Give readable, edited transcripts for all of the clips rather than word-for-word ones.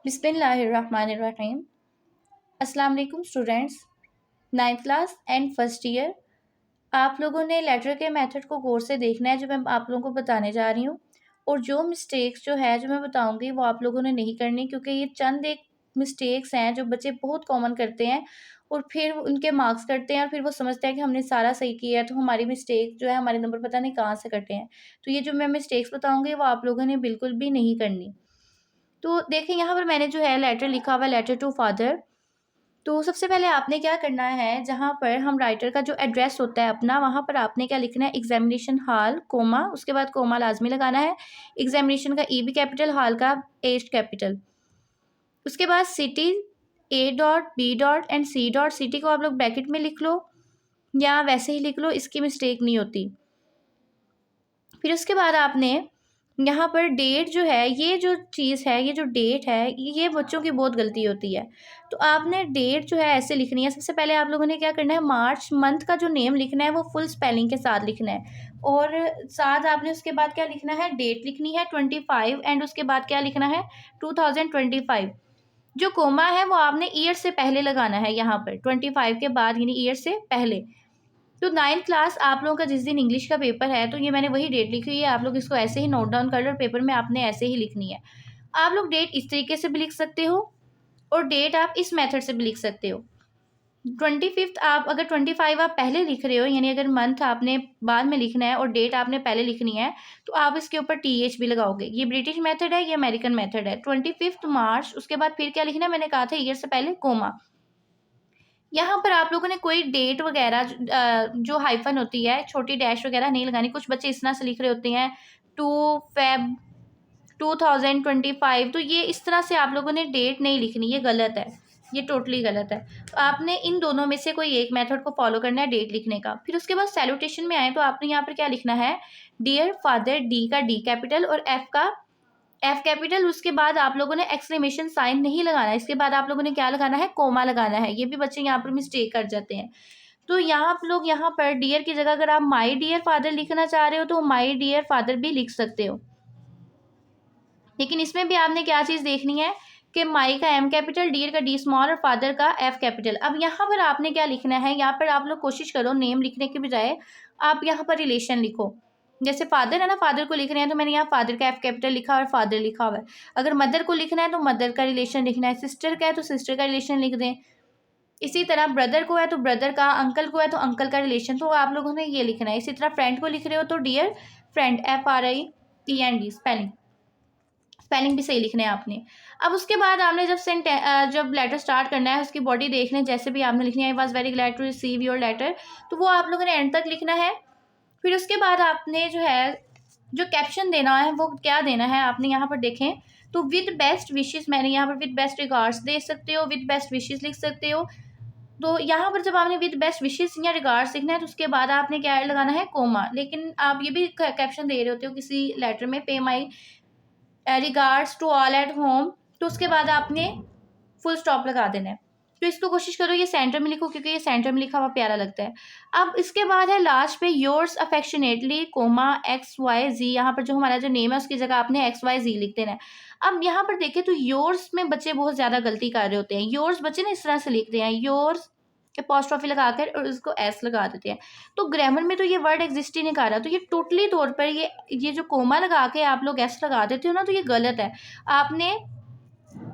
बिस्मिल्लाहिर्रहमानिर्रहीम। अस्सलाम वालेकुम students, ninth class and first year. आप लोगों ने लेटर के मेथड को गौर से देखना है जो मैं आप लोगों को बताने जा रही हूँ। और जो मिस्टेक्स जो है जो मैं बताऊँगी वो आप लोगों ने नहीं करनी, क्योंकि ये चंद एक मिस्टेक्स हैं जो बच्चे बहुत कॉमन करते हैं और फिर उनके मार्क्स कटते हैं और फिर वो समझते हैं कि हमने सारा सही किया है तो हमारी मिस्टेक जो है हमारे नंबर पता नहीं कहाँ से कटे हैं। तो ये जो मैं मिस्टेक्स बताऊँगी वो आप लोगों ने बिल्कुल भी नहीं करनी। तो देखिए यहाँ पर मैंने जो है लेटर लिखा हुआ है, लेटर टू फादर। तो सबसे पहले आपने क्या करना है, जहाँ पर हम राइटर का जो एड्रेस होता है अपना, वहाँ पर आपने क्या लिखना है, एग्जामिनेशन हॉल कोमा, उसके बाद कोमा लाजमी लगाना है। एग्जामिनेशन का ई भी कैपिटल, हॉल का एच कैपिटल। उसके बाद city, A dot B dot and C dot. City को आप लोग ब्रैकेट में लिख लो या वैसे ही लिख लो, इसकी मिस्टेक नहीं होती। फिर उसके बाद आपने यहाँ पर डेट जो है, ये जो चीज़ है, ये जो डेट है, ये बच्चों की बहुत गलती होती है। तो आपने डेट जो है ऐसे लिखनी है। सबसे पहले आप लोगों ने क्या करना है, मार्च मंथ का जो नेम लिखना है वो फुल स्पेलिंग के साथ लिखना है। और साथ आपने उसके बाद क्या लिखना है, डेट लिखनी है 25 एंड उसके बाद क्या लिखना है 2025। जो कोमा है वो आपने ईयर से पहले लगाना है, यहाँ पर 25 के बाद यानी ईयर से पहले। तो 9th क्लास आप लोगों का जिस दिन इंग्लिश का पेपर है, तो ये मैंने वही डेट लिखी हुई है, आप लोग इसको ऐसे ही नोट डाउन कर लो और पेपर में आपने ऐसे ही लिखनी है। आप लोग डेट इस तरीके से भी लिख सकते हो और डेट आप इस मेथड से भी लिख सकते हो। 25 आप अगर 25 आप पहले लिख रहे हो, यानी अगर मंथ आपने बाद में लिखना है और डेट आपने पहले लिखनी है, तो आप इसके ऊपर TH भी लगाओगे। ये ब्रिटिश मेथड है, ये अमेरिकन मेथड है। 25 मार्च, उसके बाद फिर क्या लिखना है, मैंने कहा था ईयर से पहले कोमा। यहाँ पर आप लोगों ने कोई डेट वगैरह जो हाइफन होती है, छोटी डैश वगैरह नहीं लगानी। कुछ बच्चे इस तरह से लिख रहे होते हैं 2 Feb 2025, तो ये इस तरह से आप लोगों ने डेट नहीं लिखनी, ये गलत है, ये टोटली गलत है। तो आपने इन दोनों में से कोई एक मेथड को फॉलो करना है डेट लिखने का। फिर उसके बाद सैल्यूटेशन में आए तो आपने यहाँ पर क्या लिखना है, डियर फादर, डी का डी कैपिटल और एफ का एफ कैपिटल। उसके बाद आप लोगों ने एक्सक्लेमेशन साइन नहीं लगाना है, इसके बाद आप लोगों ने क्या लगाना है, कोमा लगाना है। ये भी बच्चे यहाँ पर मिस्टेक कर जाते हैं। तो यहाँ आप लोग यहाँ पर डियर की जगह अगर आप माई डियर फादर लिखना चाह रहे हो तो माई डियर फादर भी लिख सकते हो, लेकिन इसमें भी आपने क्या चीज़ देखनी है कि माई का एम कैपिटल, डियर का डी स्मॉल और फादर का एफ कैपिटल। अब यहाँ पर आपने क्या लिखना है, यहाँ पर आप लोग कोशिश करो नेम लिखने के बजाय आप यहाँ पर रिलेशन लिखो। जैसे फादर है ना, फादर को लिख रहे हैं तो मैंने यहाँ फादर का एफ कैपिटल लिखा और फादर लिखा हुआ है। अगर मदर को लिखना है तो मदर का रिलेशन लिखना है, सिस्टर का है तो सिस्टर का रिलेशन लिख दें। इसी तरह ब्रदर को है तो ब्रदर का, अंकल को है तो अंकल का रिलेशन, तो आप लोगों ने ये लिखना है। इसी तरह फ्रेंड को लिख रहे हो तो डियर फ्रेंड, FRIEND, स्पेलिंग भी सही लिखना है आपने। अब उसके बाद आपने जब लेटर स्टार्ट करना है, उसकी बॉडी देख लें, जैसे भी आपने लिखनी है, I was very glad to receive your letter, तो वो आप लोगों ने एंड तक लिखना है। फिर उसके बाद आपने जो है जो कैप्शन देना है वो क्या देना है, आपने यहाँ पर देखें तो विद बेस्ट विशेस, मैंने यहाँ पर विद बेस्ट रिगार्ड्स दे सकते हो, विद बेस्ट विशेस लिख सकते हो। तो यहाँ पर जब आपने विद बेस्ट विशेस या रिगार्ड्स लिखना है तो उसके बाद आपने क्या लगाना है, कोमा। लेकिन आप ये भी कैप्शन दे रहे होते हो किसी लेटर में, pay my regards to all at home, तो उसके बाद आपने फुल स्टॉप लगा देना है। तो इसको कोशिश करो ये सेंटर में लिखो, क्योंकि ये सेंटर में लिखा हुआ प्यारा लगता है। अब इसके बाद है लास्ट पे योर्स अफेक्शनेटली कोमा XYZ, यहाँ पर जो हमारा जो नेम है उसकी जगह आपने XYZ लिख देना है। अब यहाँ पर देखें तो योर्स में बच्चे बहुत ज़्यादा गलती कर रहे होते हैं। योर्स बच्चे ना इस तरह से लिखते हैं, योर्स अपॉस्ट्रॉफी लगाकर और उसको एस लगा देते हैं। तो ग्रामर में तो ये वर्ड एग्जिस्ट ही नहीं कर रहा, तो ये टोटली तौर पर ये जो कोमा लगा के आप लोग एस लगा देते हो ना, तो ये गलत है। आपने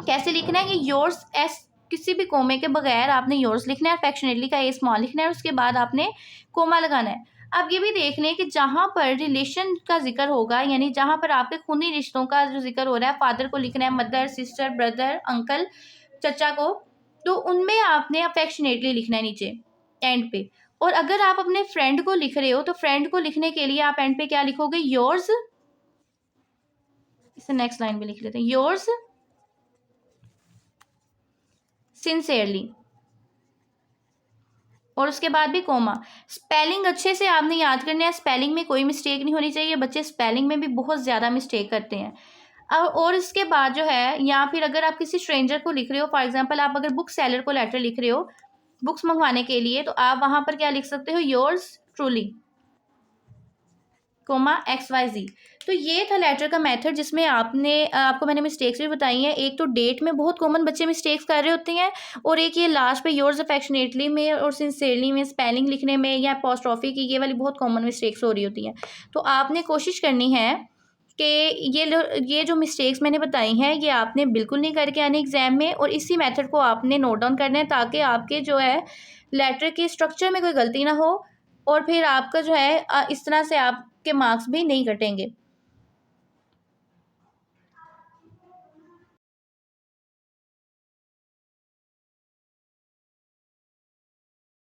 कैसे लिखना है, कि योर्स एस किसी भी कोमे के बगैर आपने योर्स लिखना है, अफेक्शनेटली का ए स्मॉल लिखना है, उसके बाद आपने कोमा लगाना है। अब ये भी देख लें कि जहाँ पर रिलेशन का जिक्र होगा, यानी जहाँ पर आपके खूनी रिश्तों का जो जिक्र हो रहा है, फादर को लिखना है मदर, सिस्टर, ब्रदर, अंकल, चचा को, तो उनमें आपने अफेक्शनेटली लिखना है नीचे एंड पे। और अगर आप अपने फ्रेंड को लिख रहे हो तो फ्रेंड को लिखने के लिए आप एंड पे क्या लिखोगे, योर्स, इसे नेक्स्ट लाइन पे लिख लेते हैं, योर्स सिंसेयरली, और उसके बाद भी कोमा। स्पेलिंग अच्छे से आपने याद करना है, स्पेलिंग में कोई मिस्टेक नहीं होनी चाहिए। बच्चे स्पेलिंग में भी बहुत ज़्यादा मिस्टेक करते हैं। अब और इसके बाद जो है, या फिर अगर आप किसी स्ट्रेंजर को लिख रहे हो, फॉर एग्जांपल आप अगर बुक सेलर को लेटर लिख रहे हो बुक्स मंगवाने के लिए, तो आप वहाँ पर क्या लिख सकते हो, योर्स ट्रूली। Coma XYZ। तो ये था लेटर का मेथड जिसमें आपको मैंने मिस्टेक्स भी बताई हैं। एक तो डेट में बहुत कॉमन बच्चे मिस्टेक्स कर रहे होते हैं, और एक ये लास्ट पे योर्स अफेक्शनेटली में और सिंसियरली में स्पेलिंग लिखने में या अपोस्ट्रोफी की, ये वाली बहुत कॉमन मिस्टेक्स हो रही होती हैं। तो आपने कोशिश करनी है कि ये जो मिस्टेक्स मैंने बताई हैं ये आपने बिल्कुल नहीं करके आने एग्ज़ाम में, और इसी मेथड को आपने नोट डाउन करना है, ताकि आपके जो है लेटर के स्ट्रक्चर में कोई गलती ना हो, और फिर आपका जो है इस तरह से आपके मार्क्स भी नहीं कटेंगे।